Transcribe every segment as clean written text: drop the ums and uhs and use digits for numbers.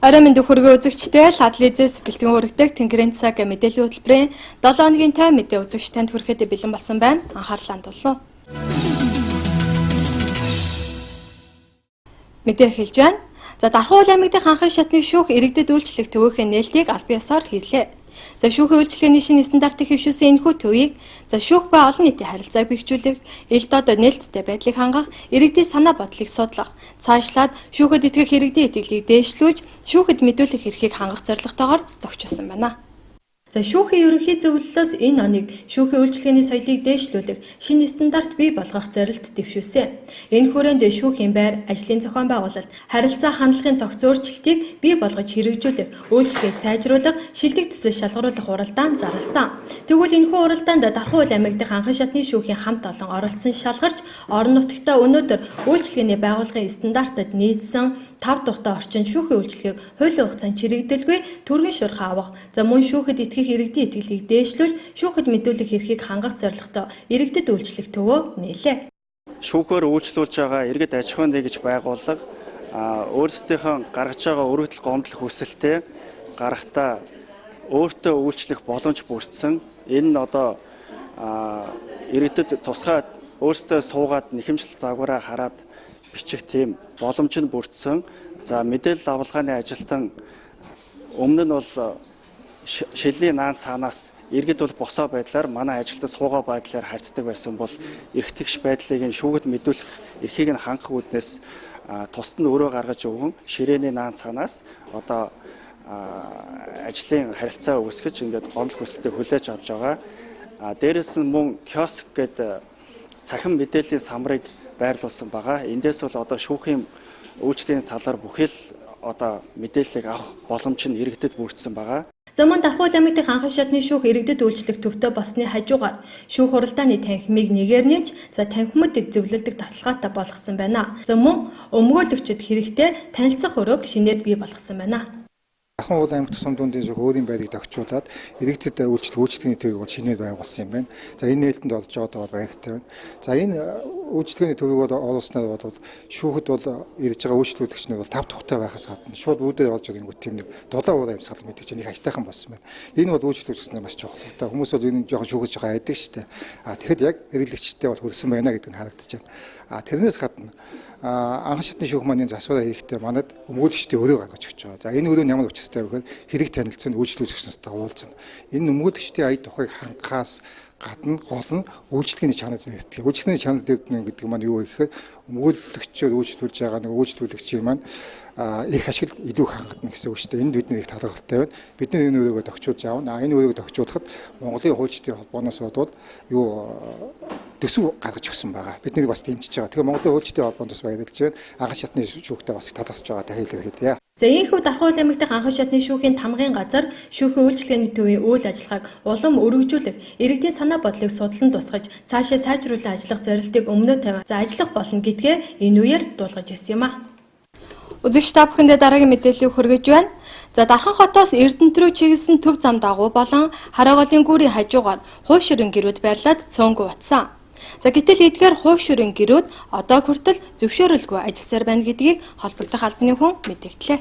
Орой мэнд хөргөө үзэгчтэй ладлизээс бэлтгэн хүргэдэг тэнгэрийн цаг мэдээллийн хөтөлбөрийн 7 хоногийн тайм мэдээ үзэгч танд хүрэхэд бэлэн болсон байна. Анхаарлаа хандуулъя. Мэдээ эхэлж байна. За Дархан аймаг дахь анхан шатны шүүх иргэдэд үйлчлэх төвөөхийн нээлтийг аль биесээр хийлээ. За шүүхийн үйлчлэгээний шинэ стандартыг хэвшүүлсэн энэхүү төвийг шүүх ба олон нийтийн харилцааг бэхжүүлэх, ил дод нээлттэй байдлыг хангах, иргэдийн санаа бодлыг судлах, цаашлаад шүүхэд итгэх иргэдийн итгэлийг дээшлүүлж, шүүхэд мэдүүлэх эрхийг хангах зорилготойгоор тохиолсон байна. За шүүхийн ерөнхий зөвлөлөөс энэ оныг шүүхийн үйлчлэгээний соёлыг дээшлүүлэх шинэ стандарт бий болгох зорилт дэвшүүлсэн. Энэ хүрээнд шүүхийн байр, ажлын зохион байгуулалт, харилцаа хандлагын цогц өөрчлөлтийг бий болгож хэрэгжүүлэх, үйлчлэгийг сайжруулах, шилдэг төсөл шалгаруулах уралдаан зарласан. Тэгвэл энэхүү уралдаанд Дархан аймаг дахь анхан шатны шүүхийн хамт олон оролцсон шалгарч, орон нутагтаа өнөөдөр үйлчлэгээний байгууллагын стандартад нийцсэн 5 тухтай орчин шүүхийн үйлчлэгийг хуулийн хугацаанд чирэгдэлгүй түргэн шуурхай авах, за мөн шүүхэд итгэх иргэдийн итгэлийг дээшлүүл, шүүхэд мэдүүлэх эрхийг хангах зорилготой иргэдэд үйлчлэх төвөө нээлээ. Шүүхээр үйлчлүүлж байгаа иргэд аж ахуйн нэгж байгууллага өөрсдийнхөө гаргаж байгаа өргөдөл гомдол хүсэлтэд гарахтаа өөртөө үйлчлэх боломж бүрдсэн. Энэ нь одоо иргэдэд тусгай өөрсдөө суугаад нэхэмжил загвараа хараад бичих тийм боломж нь бүрдсэн. За мэдээлэл авалгааны ажилтан өмнө нь бол шилийн наан цаанаас иргэд бол босоо байдлаар манай ажилтнаас суугаа байдлаар харьцдаг байсан бол эрх тэгш байдлыг нь шүүхэд мэдүүлэх эрхийг нь хангах үүднээс тусад нь өөрөө гаргаж өгөн ширээний наан цаанаас одоо ажлын харилцаа үүсгэж ингээд гомдол хүсэлтийг хүлээж авч байгаа. Дээрээс нь мөн киоск гэдэг цахим мэдээллийн самрыг байрлуулсан байгаа. Эндээс бол одоо шүүхийн үйлчлэлийн талаар бүхэл одоо мэдээллийг авах боломж нь иргэдэд бүрдсэн байгаа. За мөн Дархан аймаг дахь анхан шатны шүүх иргэдэд үйлчлэх төвтэй болсны хажуугаар шүүх хуралдааны танхимыг нэгээр нэмж, за танхимуудыг зөвлөлдөг тасалгаатай болгосон байна. За мөн өмгөөлөгчд хэрэгтэй танилцах өрөөг шинээр бий болгосон байна. Дархан аймаг тусам дундын шүүх өөрийн байрыг тохижуулаад иргэдэд үйлчлэгээний төвийг бол шинээр байгуулсан юм байна. За энэ нээлтэнд олж байгаа баяртай байна. За энэ үйлчлэгээний төвийг оруулснаар бол шүүхэд бол ирж байгаа үйлчлүүлэгч нар бол 5 тухтай байхаас гадна шууд үүдээ олж ирэнгүүт тийм нэг дулаан уур амьсгал мэдээж нэг ажтайхан болсон байна. Энэ бол үйлчлүүлэгч нар маш чухал. Та хүмүүс бол энэ жоохон шүүгэж байгаа айдаг шүү дээ. Тэгэхэд яг хэрэглэгчтэй бол хүрсэн байна гэдэг нь харагдаж байна. Тэрнээс гадна анхан шатны шүүх маань засвараа хийхдээ манад өмгөөлөгчдийн өрөө гаргаж өгч байгаа. За энэ өрөө нь ямар учиртай вэ гэхээр хэрэг танилцсан үйлчлүүлэгчнэртэй уулзна. Энэ өмгөөлөгчдийн ая тухайг хангахаас гадна гол нь үйлчлэгээний чанар нэрдэг. Үйлчлэгээний чанар нэрдэг гэдэг маань юу вэ гэхээр өмгөөлөгчөөр үйлчлүүлж байгаа нэг үйлчлүүлэгчийн маань их ашиг илүү хангадна гэсэн үг шүү дээ. Энд бидний их талархалтай байна. Бид энэ өрөөгөө тохижуулж аавна. Энэ өрөөг тохижуулахад Монголын хуульчдын холбооноос бодвол төсөв гаргаж өгсөн байгаа. Бидний бас дэмжиж байгаа. Тэгэхээр Монголын хуульчдын холбооноос баярлж байна. Анхан шатны шүүхтэй бас талархаж байгаа дахиад хэлье. За ийхүү Дархан аймаг дахь анхан шатны шүүхийн тамгын газар шүүхийн үйлчлэгээний төвийн үйл ажиллагааг улам өргөжүүлэх, иргэдийн санаа бодлыг судлан тусгаж, цаашаа сайжруулан ажиллах зорилтыг өмнөө тавиан за ажиллах болно гэдгээ энэ үеэр дуулгаж байсан юм а. Үзэгч та бүхэндээ дараагийн мэдээллийг хүргэж байна. За Дархан хотоос Эрдэнэт рүү чиглэсэн төв зам дагуу болон Харааголын гүүрийн хажуугаар хуйшрын гэрүүд байрлаад цөөнгө утсан. За гэтэл эдгээр хуйшрын гэрүүд одоо хүртэл зөвшөөрөлгүй ажилласаар байна гэдгийг холбогдох албаны хүн мэдэгдлээ.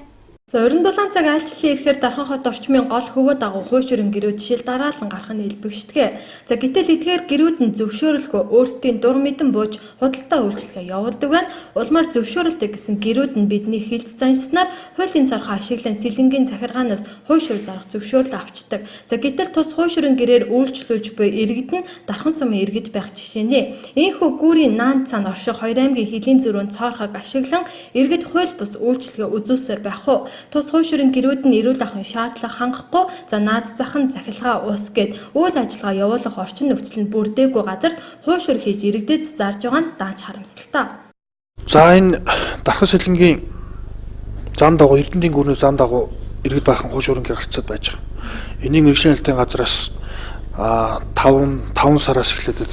За 27 цаг айлчлалын ирэхээр Дархан хот орчмын гол хөвөө дагуу хуйшрын гэрүүд жишээл дараалан гарах нь илбэгшдэг. За гэтэл эдгээр гэрүүд нь зөвшөөрөлгүй өөрсдийн дур мэдэн бууж худалдаа үйлчлэгээ явуулдаг байна. Улмаар зөвшөөрөлтэй гэсэн гэрүүд нь бидний хилд заншснаар хуулийн цорхоо ашиглан сэлэнгийн захиргаанаас хуйшрыг зарах зөвшөөрөл авчдаг. За гэтэл тус хуйшрын гэрээр үйлчлүүлж буй иргэд нь Дархан сумын иргэд байх жишээ нэ. Ийхүү гүүрийн наан цаан орших 2 аймгийн хилийн зөрүүн цоорхог ашиглан иргэд хууль бус үйлчлэгээ үзүүлсээр байх уу? Тус хуйшрын гэрүүд нь эрүүл ахуйн шаардлага хангахгүй, за наад зах нь захилгаа уус гэд үйл ажиллагаа явуулах орчин нөхцөл нь бүрдээгүй газарт хуйшр хийж иргэдэд зарж байгаа нь даанч харамсалтай. За энэ Дархан сэлэнгийн зам дагуу Эрдэнэтийн гүрний зам дагуу иргэд баахан хуйшрын гэр гарцаад байж байгаа. Энийг мэргэжлийн албаны газраас 5 сараас эхлээд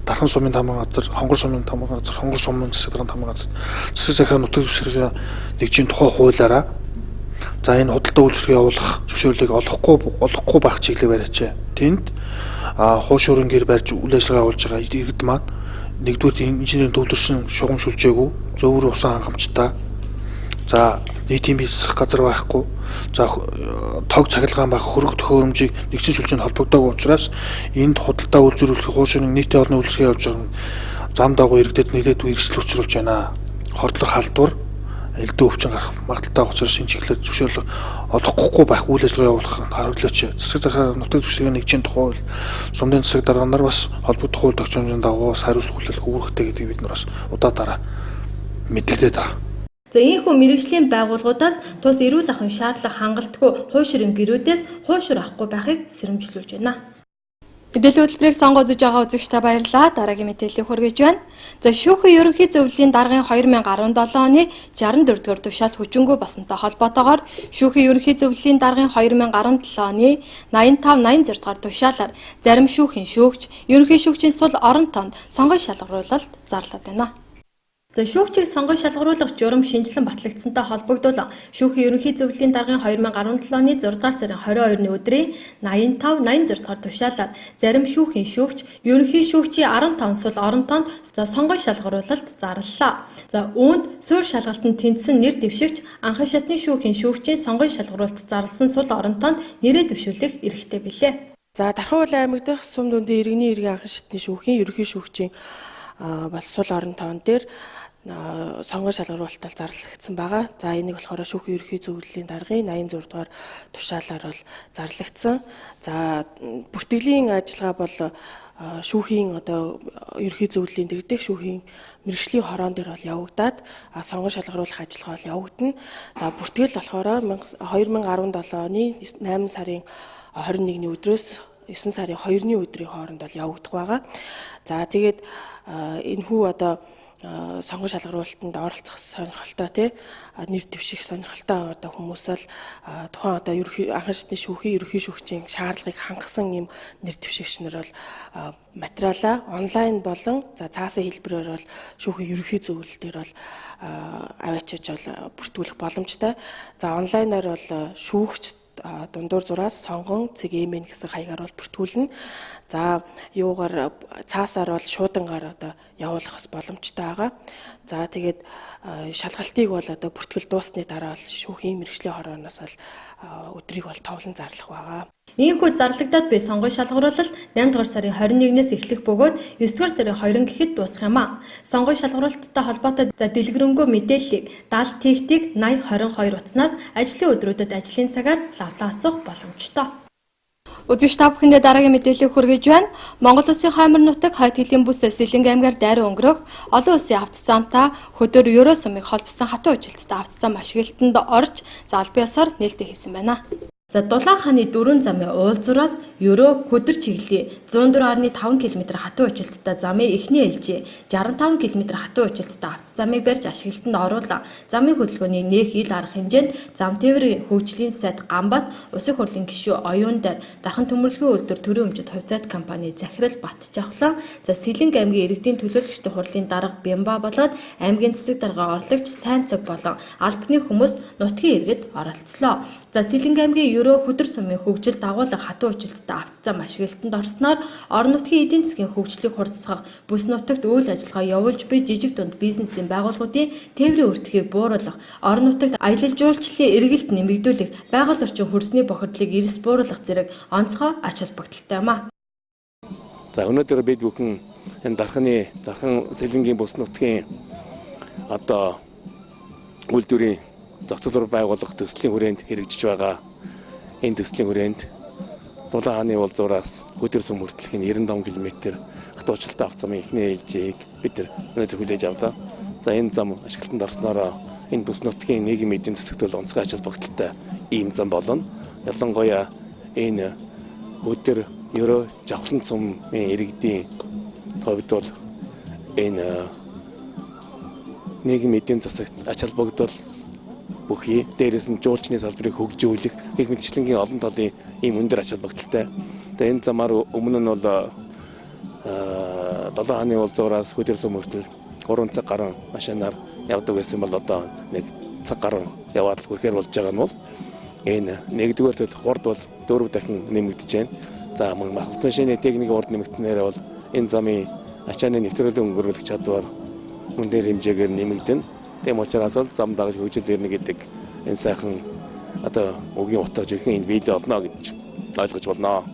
Дархан сумын тамгын газар, Хонгор сумын тамгын газар, Хонгор сумын засаг дарганы тамгын газар, засаг захиа нутаг дэвсгэрийн нэгжийн тухай хуулиараа за энэ худалдаа үйлчлэгээ явуулах зөвшөөрлийг олохгүй байх чиглэлээр барьжээ. Тэнд хуйшрын гэр барьж үйл ажиллагаа явуулж байгаа иргэд маань нэгдүгээр инженерийн төвлөрсөн шугам шүлжээгүй зөвөр усан хангамжтай. За нийтийн бие засах газар байхгүй. За тог цахилгаан байх хөрөг төхөөрөмжийг нэгдсэн сүлжээнд холбогдоогүй учраас энд худалдаа үйлдвэрлэх хуушийн нийтийн орны үйлчлэгээ явж байгаа зам дагуу иргэдэд нэлээд эрсдэл учруулж байна. Хордлох халдвар элдв өвчин гарах магадaltaй учраас энэ чиглэлд зөвшөөрөл олохгүй байх үйл ажиллагаа явуулах хариуцлаач. Засаг захиргааны нутаг дэвшилгийн нэгжийн тухай сумын засаг дарга нар бас холбогдох хууль тогтоомжийн дагуу хариуцлага хүлээх үүрэгтэй гэдгийг бид нар бас удаа мэдээлээд байгаа. За ийхүү мэрэгжлийн байгууллагуудаас тус эрүүл ахуйн шаардлага хангалтгүй хуушрын гэрүүдээс хуушир авахгүй байхыг сэрэмжлүүлж байна. Мэдээллийн хөтөлбөрийг сонгож байгаа үзэгчдээ баярлалаа. Дараагийн мэдээллийг хүргэж байна. За шүүхийн ерөнхий зөвлөлийн даргын 2017 оны 64-р тушаал хүчингүй болсонтой холбоотойгоор шүүхийн ерөнхий зөвлөлийн даргын 2017 оны 85-86-р тушаалаар зарим шүүхийн шүүгч, ерөнхий шүүгчийн сул орон тоонд сонгон шалгаруулалт зарлаад байна. За шүүгчийг сонгон шалгаруулах журам шинжилэн батлагдсантай холбогдуулан шүүхийн ерөнхий зөвлөлийн даргын 2017 оны 6 сарын 22-ны өдрийн 85-86 дахь тушаалаар зарим шүүхийн шүүгч, ерөнхий шүүгчийн 15 сул орон тоонд сонгон шалгаруулалт зарлалаа. За үүнд суурь шалгалтанд тэнцсэн нэр дэвшигч анхан шатны шүүхийн шүүгчийн сонгон шалгаруулалт зарласан сул орон тоонд нэрээ дэвшүүлэх эрхтэй билээ. За Тархуул аймаг дахь сум дундын иргэний иргэн анхан шатны шүүхийн ерөнхий шүүгчийн сул орон тоон дээр сонгон шалгаруулалтаар зарлагдсан байгаа. За энийг болохоор шүүхийн ерөнхий зөвлөлийн даргын 86 дугаар тушаалаар бол зарлагдсан. За бүртгэлийн ажиллагаа бол шүүхийн ерөнхий зөвлөлийн дэргэдэх шүүхийн мэргэжлийн хороон дээр бол явагдаад сонгон шалгаруулах ажиллагаа бол явагдана. За бүртгэл болохоор 2017 оны 8 сарын 21-ний өдрөөс 9 сарын 2-ны өдрийн хооронд бол явагдах байгаа. За тэгээд энэхүү сонгон шалгаруулалтанд оролцох сонирхолтой нэр дэвших сонирхолтой хүмүүс л тухайн ерөнхий анхан шатны шүүхийн ерөнхий шүүгчийн шаардлагыг хангасан юм нэр дэвшигчнэр бол материалаа онлайн болон цаасан хэлбэрээр бол шүүхийн ерөнхий зөвлөл дээр бол аваачиж бол бүртгүүлэх боломжтой. За онлайнаар бол шүүгч дундуур зураас сонгон цэг эмэн гэсэн хаягаар бол бүртгүүлнэ. За юугаар цаасаар бол шуудангаар явуулах бас боломжтой байгаа. За тэгээд шалгалтыг бол бүртгэл дуусны дараа бол шүүхийн мэргэжлийн хорооноос бол өдрийг бол товлон зарлах байгаа. Ийхүү зарлагдаад буй сонгон шалгаруулалт 8 дугаар сарын 21-ээс эхлэх бөгөөд 9 дугаар сарын 20 гэхэд дуусах юм а. Сонгон шалгаруулалттай холбоотой дэлгэрэнгүй мэдээллийг 70 тэгтиг 8022 утаснаас ажлын өдрүүдэд ажлын цагаар лавлаа асуух боломжтой. Үзэгч та бүхэндээ дараагийн мэдээллийг хүргэж байна. Монгол Улсын хоймор нутаг хойд хилийн бүс Сэлэнг аймгаар дайран өнгөрөх олон улсын авто замтай хөдөр Евро сумыг холбосон хатуу ажилттай авто зам ашиглалтанд орж албан ёсоор нээлттэй хийсэн байна. За Дулаан хааны 4 замын уулзуураас Евро хөдөр чиглэлийн 104.5 км хатуу ажилттай замын эхний ээлжийн 65 км хатуу ажилттай авто замыг барьж ашиглалтанд оруулан замын хөдөлгөөний нээх ил арга хэмжээнд зам тээврийн хөгжлийн сайд Гамбат, Улсын хурлын гишүүн Оюун дээр дархан төмөрлөгийн үйлдвэр төрийн өмчөд хувьцаат компани захирал Батжавхлан, за Сэлэнг аймгийн иргэдийн төлөөлөгчдийн хурлын дарга Бямба болоод аймгийн засаг дарга орлогч Сайн цаг болон албаны хүмүүс нутгийн иргэд оролцлоо. За Сэлэнг аймгийн Евро хөдөр сумын хөгжил дагуулга хатуу ажилттай авто зам ашиглалтанд орсноор орон нутгийн эдийн засгийн хөгжлийг хурцсах, бүс нутагт үйл ажиллагаа явуулж буй жижиг дунд бизнесийн байгууллагуудын тээврийн өртгийг бууруулах, орон нутагт аялал жуулчлалын эргэлт нэмэгдүүлэх, байгаль орчин хөрсний бохирдлыг эрс бууруулах зэрэг онцгой ач холбогдолтой юм а. За өнөөдөр бид бүхэн энэ дархан Сэлэнгийн бүс нутгийн үйлдвэрийн зохицуулбар байгуулах төслийн хүрээнд хэрэгжиж байгаа. Энэ төслийн хүрээнд Дулаан хааны уулзуураас хөдөр сум хүртэлх 95 км хатуучлалтай авто замын эхний ээлжийг бид өнөөдөр хүлээж авлаа. За энэ зам ашиглалтанд орсноор энэ бүс нутгийн нийгмийн эдийн засагт бол онцгой ач холбогдолтой ийм зам болно. Ялангуяа энэ хөдөр Евро жавхлан сумын иргэдийн хувьд бол энэ нийгмийн эдийн засагт ач холбогдол бүхий дээрээс нь жуулчны салбарыг хөгжүүлэх гэх мэтчлэнгийн олон талын ийм өндөр ач холбогдолтой. Тэгээ энэ замаар өмнө нь бол Дулаан хааны уулзуураас хөдөр сум хүртэл 3 цаг гаруй машинаар явдаг байсан бол одоо 1 цаг гаруй яваад хүрэхээр болж байгаа нь бол энэ нэгдүгээр хурд бол 4 дахин нэмэгдэж байна. За мөн автомашины техникийн урд нэмэгдснээр бол энэ замын ачааны нэвтрүүлэн өнгөрүүлэх чадвар мөн дээр хэмжээгээр нэмэгдэнэ. Тэм учраас бол зам дагаж хөгжил ирнэ гэдэг энэ сайхан одоо өгийн утга жиргэн энд биелээ олно гэж ойлгож болно.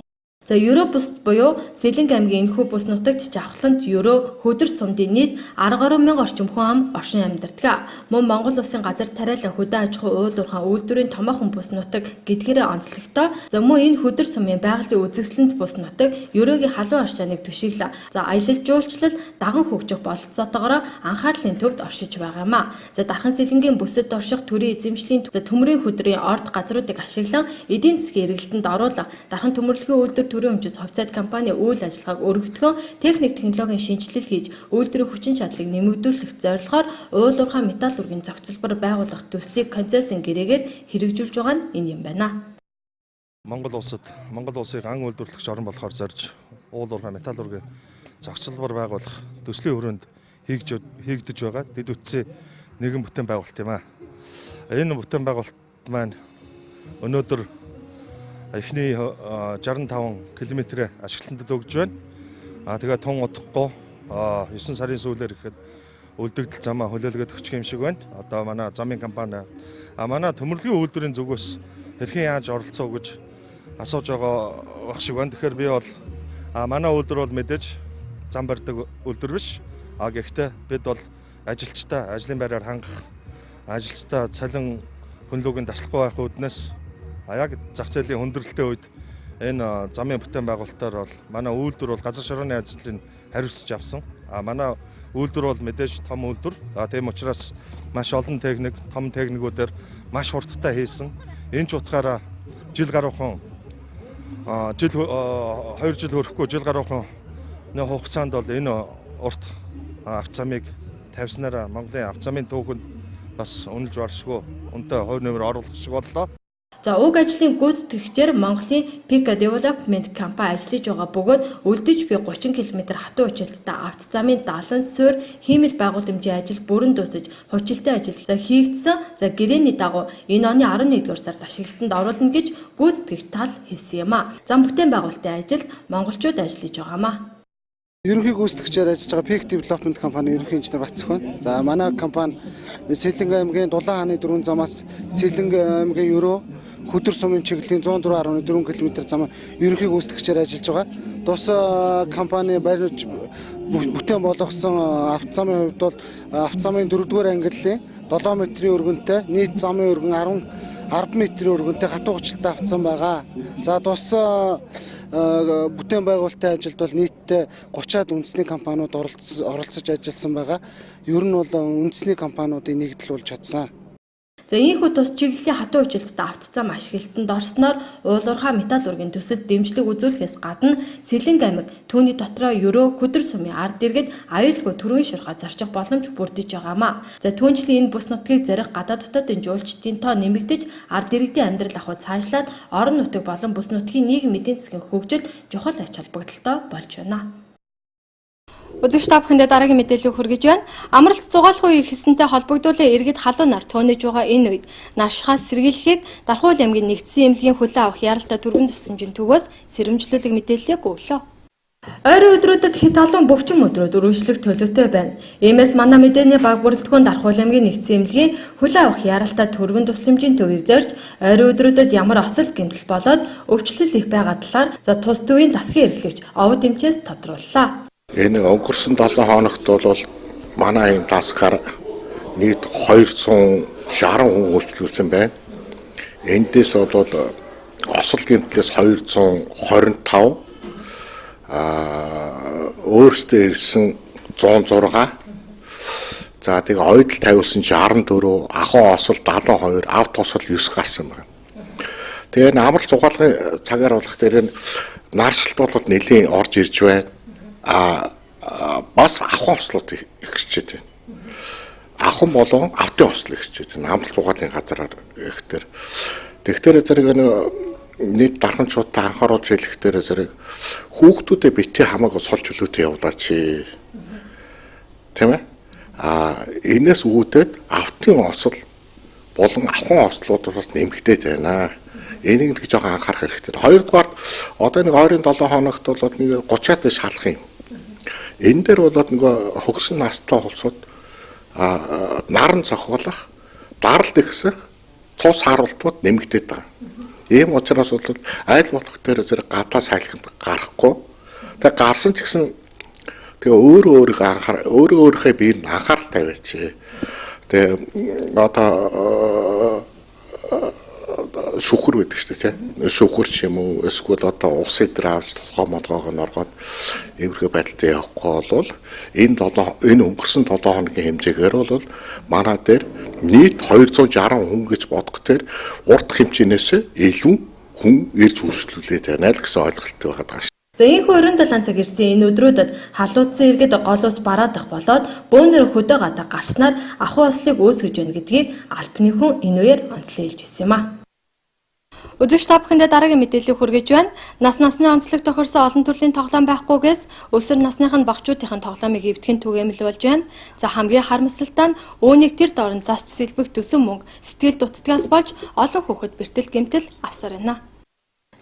За Евро бусд буюу Сэлэнг аймгийн энэхүү бус нутагт жавхлант Евро хөдөр сумдын нийт 10,000 орчим хүн ам оршин амьдардаг. Мөн Монгол улсын газар тариалан хөдөө аж ахуй уул уурхайн үйлдвэрийн томоохон бус нутаг гэдгээрээ онцлогтой. За мөн энэ хөдөр сумын байгалийн үзэсгэлэнт бус нутаг Еврогийн халуун арчааныг түшиглэн. За аялал жуулчлал даган хөгжих бололцоотойгоор анхаарлын төвд оршиж байгаа юм а. За Дархан Сэлэнгийн бүсэд орших төрийн эзэмшлийн төмрийн хөдрийн орд газруудыг ашиглан эдийн засгийн эргэлтэнд оруулах Дархан төмөрлөгийн үйлдвэр төрийн өмчит хувьцаат компани үйл ажиллагааг өргөдгөн техник технологийн шинжилэл хийж үйлдвэрийн хүчин чадлыг нэмэгдүүлэх зорилгоор уул уурхай металл үргийн зохицолбор байгуулах төслийг концессийн гэрээгээр хэрэгжүүлж байгаа нь энэ юм байна. Монгол улсыг ан үйлдвэрлэгч орн болохоор зорж уул уурхай металл үргийн зохицолбор байгуулах төслийн хүрээнд хийгдэж байгаа дэд үтсийн нэгэн бүтээн байгуулалт юм а. Энэ бүтээн байгуулалт маань өнөөдөр эхний 65 км ашиглалтанд өгж байна. Тэгээ тун удахгүй 9 сарын сүүлээр ихэд үлдэгдэл замаа хөлөөлгөд өгчих юм шиг байна. Одоо манай замын компани манай төмөрлөгийн үйлдвэрийн зүгээс хэрхэн яаж оролцоо гэж асууж байгаа шиг байна. Тэгэхээр би бол манай үйлдвэр бол мэдээж зам барьдаг үйлдвэр биш. Гэхдээ бид бол ажилчдаа ажлын байраар хангах, ажилчдаа цалин хөнлөөгийн таслахгүй байх үүднээс яг зах зээлийн хүндрэлтэй үед энэ замын бүтээн байгуулалтаар бол манай үйлдвэр бол газар шорооны ажлыг хариуцж авсан. Манай үйлдвэр бол мэдээж том үйлдвэр. Тийм учраас маш олон техник, том техникүүдээр маш хурдтай хийсэн. Энэ ч утгаараа жил гаруйхан 2 жил хүрэхгүй жил гаруйхан хугацаанд бол энэ урт автозамыг тавьснараа Монголын автозамын түүхэнд бас үнэлж баршгүй үнэтэй хувь нэмэр оруулах шиг боллоо. За уг ажлын гүйцэтгэгчээр Монголын Pika Development компани ажиллаж байгаа бөгөөд үлдэж буй 30 км хатуу училттай автозамын 70 суурь хиймэл байгууламжийн ажил бүрэн дуусаж хучилтын ажил хийгдсэн. За гэрээний дагуу энэ оны 11-р сард ашиглалтанд оруулна гэж гүйцэтгэгч тал хэлсэн юм а. Зам бүтээн байгуулалтын ажилд монголчууд ажиллаж байгаа юм а. Ерөнхий гүйцэтгэгчээр ажиллаж байгаа Pika Development компани ерөнхий инженер Бацхан. За манай компани Сэлэнг аймгийн Дулаан хааны дөрвөн замаас Сэлэнг аймгийн Евро хөдөр сумын чиглэлийн 104.4 км зам ерөнхий гүйцэтгэгчээр ажиллаж байгаа. Тус компани барьж бүтээн болгосон автозамын хувьд бол автозамын 4-р ангиллын 7 метрийн өргөнтэй нийт замын өргөн 10 метрийн өргөнтэй хатуу гучлалтай автозам байгаа. За тус бүтээн байгуулалтын ажилд бол нийтдээ 30-аад үндэсний компаниуд оролцож ажилласан байгаа. Ер нь бол үндэсний компаниудыг нэгдэлүүлж чадсан. За ийхүү тус чиглэлийн хатуу училттай автозам ашиглалтанд орсноор уул уурхай металл үргийн төсөлд дэмжлэг үзүүлэхээс гадна Сэлэнг аймаг түүний дотроо Евро хөдөр сумын ард иргэд аюулгүй төрийн шурхаа зарчих боломж бүрдэж байгаа юм а. За түүнчлэн энэ бус нутгийг зарих гадаад дотоодын жуулчдын тоо нэмэгдэж ард иргэдийн амьдрал ахуй цаашлаад орон нутаг болон бус нутгийн нийгэм эдийн засгийн хөгжилд чухал ач холбогдолтой болж байна. Үзэгч та бүхэндээ дараагийн мэдээлэл хүргэж байна. Амралт зугаалах үе ихэлсэнтэй холбогдуулан иргэд халуун нар туунаж байгаа энэ үед наршихаас сэргийлэхийг Дархуул аймгийн нэгдсэн эмнэлгийн хүлээн авах яралтай түргэн зовсомжийн төвөөс сэрэмжлүүлэг мэдээллийг өглөө. Ойрын өдрүүдэд хит олон бөвчм өдрүүд үргэлжлэх төлөвтэй байна. Иймээс манай мэдээний баг бүрэлдэхүүн Дархуул аймгийн нэгдсэн эмнэлгийн хүлээн авах яралтай түргэн тусламжийн төвийг зорж ойрын өдрүүдэд ямар осол гэмтэл болоод өвчлөл их байгаа талаар за тус төвийн засгийн эрхлэгч Овд Эмчээс тодрууллаа. Энэ өнгөрсөн 7 хоногт бол манай энэ тасгаар нийт 260 хүн үйлчлүүлсэн байна. Эндээс бол осол гэмтлээс 225 өөрсдөө ирсэн 106 за тэгээ ойдл тавьсан 64 ахуй осол 72 ав тосол 9 гарсан байна. Тэгээ амралт зугаалгын цагаар болох дээр наршилт бол нэлийн орж ирж байна. Бас ахуй ослууд ихсчихэд байна. Ахын болон автын ослыг ихсчихэд байна. Амралт зугаалгын газараар ихтер. Тэгэхээр зэрэг нийт дарханчуудаа анхааруулж хэлэхдээ зэрэг хүүхдүүдэд битгий хамаагүй сул чөлөөтэй явуулаач. Тийм ээ? Энэс үүдээд автын осол болон ахын ослууд бас нэмэгдээд байна. Энийг нэг жоохон анхаарах хэрэгтэй. Хоёрдугаар одоо нэг ойрын 7 хоногт бол нэг 30-аад дэш халах юм. Энэ дээр бол нэг хөгсөн настай улсууд наран цохиулах, даралт ихсэх, тус харуултууд нэмэгдээд байгаа. Ийм учраас бол айл болох дээр зэрэг гадаа сайлханд гарахгүй. Тэгээ гарсан ч гэсэн тэгээ өөрийнхөө биеийг анхаарал тавиач. Тэгээ одоо шүхэр байдаг шүү дээ тийм. Шүхэр ч юм уу эсвэл одоо ус идэр авч толгой молгоог нь оргоод эврэг байдалтай явахгүй бол энэ өнгөрсөн 7 хоногийн хэмжээгээр бол манай дээр нийт 260 хүн гэж бодох дээр урт хэмжээнээс илүү хүн ирж үргэлжлүүлээд байна л гэсэн ойлголттой байгаа шүү. За ийхүү 27 цаг ирсэн энэ өдрүүдэд халуутсан иргэд гол ус бараадах болоод бөөнөр хөдөө гадаа гарснаар ахуй ослыг үүсгэж байна гэдгийг албаны хүн энэ үеэр онцлон хэлж ирсэн юм а. Үзэгч та бүхэндээ дараагийн мэдээллийг хүргэж байна. Насны онцлог тохирсон олон төрлийн тоглоом байхгүйгээс өсвөр насныхын багчуудын тоглоомыг эвдэхэн түгээмэл болж байна. За хамгийн харамсалтай нь үүнийг тэр дорн засч сэлбэх төсөн мөнгө сэтгэл дутагдгаас болж олон хүүхэд бэртэл гэмтэл авсаар байна.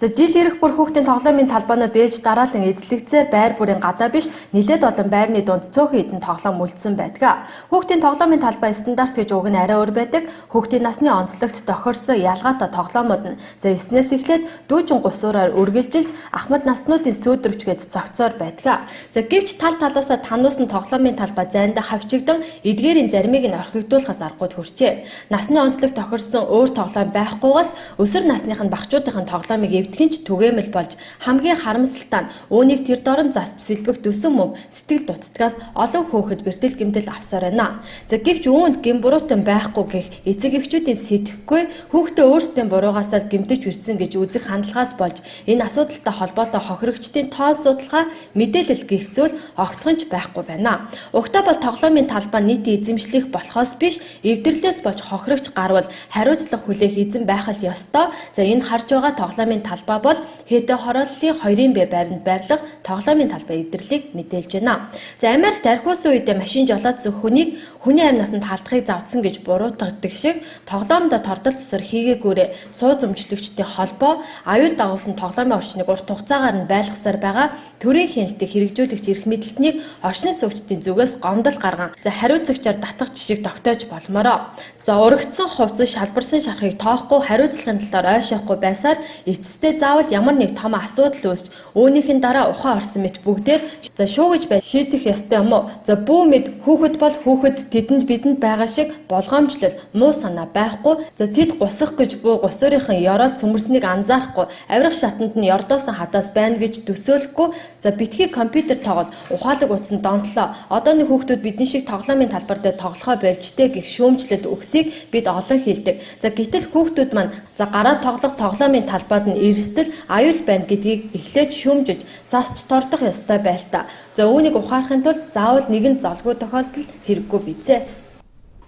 За жил ирэх бүр хүүхдийн тоглоомын талбайнууд ээлж дараалан эзлэгцээр байр бүрийн гадаа биш нэлээд олон байрны дунд цөөхөн хэдэн тоглоом үлдсэн байдаг. Хүүхдийн тоглоомын талбай стандарт гэж үг нь арай өөр байдаг. Хүүхдийн насны онцлогт тохирсон ялгаатай тоглоомууд нь за 9-ээс эхлээд дүүжин гусуураар үргэлжилж ахмад наснуудын сүйдрвчгээд цогцоор байдаг. За гэвч тал талаасаа тануусан тоглоомын талбай зайндаа хавчигдан эдгээрийн заримыг нь орхигдуулахаас аргууд хүрчээ. Насны онцлог тохирсон өөр тоглоом байхгүйгээс өсвөр насныхын багчуудын тоглоомыг эвдгэнч түгээмэл болж хамгийн харамсалтай нь үүнийг тэр дорн засч сэлбэх төсөн мөв сэтгэл дутагдгаас олон хүүхэд бэртэл гэмтэл авсаар байна. За гэвч үүнд гэм буруутан байхгүй гэх эцэг эхчүүдийн сэтгэхгүй хүүхдээ өөрсдийн буруугаасаа гэмтэж ирсэн гэж үзэх хандлагаас болж энэ асуудалтай холбоотой хохирогчдын тоон судалгаа мэдээлэл гих зүйл огтхонч байхгүй байна. Угтаа бол тоглоомын талбай нийтийн эзэмшлих болохоос биш эвдэрлээс болж хохирогч гарвал хариуцлага хүлээх эзэн байх л ёстой. За энэ харж байгаа тоглоомын талбай бол хэдэ хорооллын 2-ын б байранд байрлах тоглоомын талбай эвдэрлийг мэдээлж байна. За Америкт архиусан үедээ машин жолоодсон хүний амь насанд халдахыг завдсан гэж буруутгадаг шиг тоглоомдо тордол цэсэр хийгээгүүрээ сууз өмчлөгчдийн холбоо аюул дагуулсан тоглоомын орчныг урт хугацаагаар нь байлгасаар байгаа төрийн хяналтыг хэрэгжүүлэгч эрх мэдэлтнийг орчин суугчдын зүгээс гомдол гарган за хариуцагчаар татах жишиг тогтоож болмороо. За урагдсан хувцас шалбарсан шархыг тоохгүй хариуцлагын талаар ойшоохгүй байсаар эцэстээ заавал ямар нэг том асуудал үүсч үүнийхэн дараа ухаан орсон мэт бүгдээр за шуугиж бай шийдэх ёстой юм уу? За бүү мэд хүүхэд бол хүүхэд тэдэнд бидэнд байгаа шиг болгоомжлол муу санаа байхгүй. За тэд гусах гэж бүү гусуурынхан ёроол цөмөрснийг анзаарахгүй авирах шатанд нь ёрдоосон хадаас байна гэж төсөөлөхгүй. За битгий компьютер тоглол ухаалаг утсан донтлоо. Одооны хүүхдүүд бидний шиг тоглоомын талбар дээр тоглохоо болжтэй гэх шүүмжлэлт өгсийг бид олон хэлдэг. За гэтэл хүүхдүүд маань за гараа тоглох тоглоомын талбайд нь эрсдэл аюул байна гэдгийг эхлээд шүүмжиж засч тордох ёстой байл та. За үүнийг ухаарахын тулд заавал нэгэн золгүй тохиолдол хэрэггүй бизээ.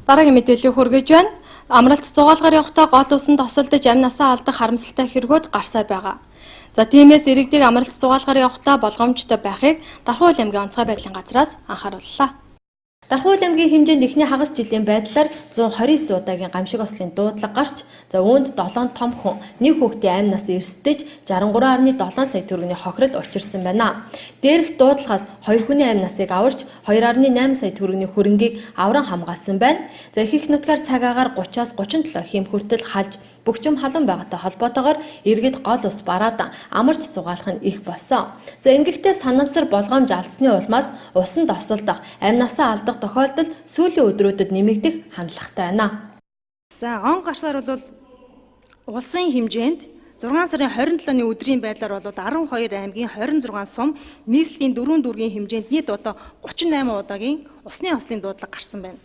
Дараагийн мэдээлэл хүргэж байна. Амралт зугаалгаар явахдаа гол усан тосолдож амь насаа алдах харамсалтай хэрэгүүд гарсаар байгаа. За тиймээс иргэдэг амралт зугаалгаар явахдаа болгоомжтой байхыг Дархуул аймгийн онцгой байдлын газраас анхаарууллаа. Дархуул аймгийн хэмжээнд эхний хагас жилийн байдлаар 129 удаагийн гамшиг ослын дуудлага гарч за үүнд 7 том хүн нэг хүүхдийн амь нас эрсдэж 63.7 сая төгрөгийн хохирол учирсан байна. Дээрх дуудлагаас 2 хүний амь насыг аварч 2.8 сая төгрөгийн хөрөнгийг авран хамгаалсан байна. За их нутгаар цаг агаар 30-аас 37 хэм хүртэл халж бөхчөм халуун байгаатай холбоотойгоор иргэд гол ус бараад амарч зугаалах нь их болсон. За ингэхдээ санамсар болгоомж алдсны улмаас усан тосолдох, амь насаа алдах тохиолдол сүүлийн өдрүүдэд нэмэгдэх хандлагатай байна. За он гарсаар бол улсын хэмжээнд 6 сарын 27-ны өдрийн байдлаар бол 12 аймгийн 26 сум нийслэлийн 4 дүүргийн хэмжээнд нийт одоо 38 удаагийн усны ослын дуудлага гарсан байна.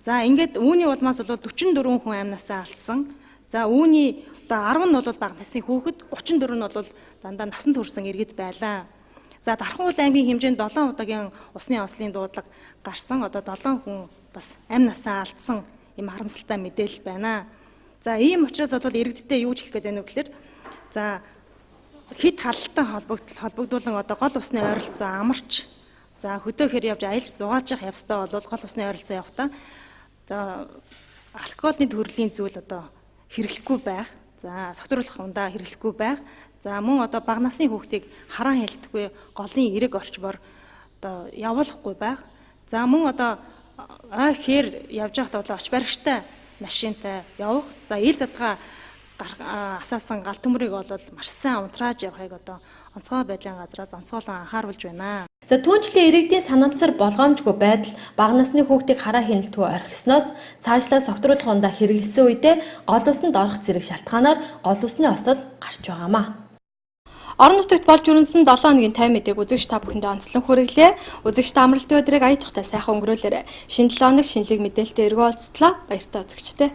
За ингээд үүний улмаас бол 44 хүн амь насаа алдсан. За үүний одоо 10 нь бол бага насны хүүхэд, 34 нь бол дандаа насанд хүрсэн иргэд байлаа. За Дархуул аймгийн хэмжээнд 7 удаагийн усны ослын дуудлага гарсан. Одоо 7 хүн бас амь насаа алдсан юм харамсалтай мэдээлэл байна. За ийм учраас бол иргэдтэй юу ч хэлэх гээд байна вэ гэхээр за хэд халалтай холбогдуулан одоо гол усны ойролцоо амарч за хөдөөхөр явж аялж зугаалж явах явцтай бол гол усны ойролцоо явахдаа за алкогольны төрлийн зүйл одоо хэрэглэхгүй байх. За согтруулах ундаа хэрэглэхгүй байх. За мөн одоо бага насны хүүхдийг хараан хэлдэхгүй голын эрэг орчмоор одоо явуулахгүй байх. За мөн одоо ой хээр явж байхдаа бол оч баригчтай машинтай явах. За ил задгаа асаасан гал төмрийг бол маш сайн унтрааж явахыг одоо онцгой байдлын газраас онцгойлон анхааруулж байна. За түүнчлэн иргэдийн санамсар болгоомжгүй байдал бага насны хүүхдийг хараа хяналтгүй орхисноос цаашлаа согтруулах ундаа хэрэгэлсэн үедээ гол усанд орох зэрэг шалтгаанаар гол усны осол гарч байгаамаа. Орон нутагт болж үргэлжлэн 7 хоногийн тайм мэдээг үзэгч та бүхэндээ онцлон хүргэлээ. Үзэгч та амралтын өдрийг ая тухтай сайхан өнгөрөөлөөрэй. Шинэ 7 хоног шинэлэг мэдээлэлтэй эргөө уулзтлаа. Баяртай үзэгчтэй.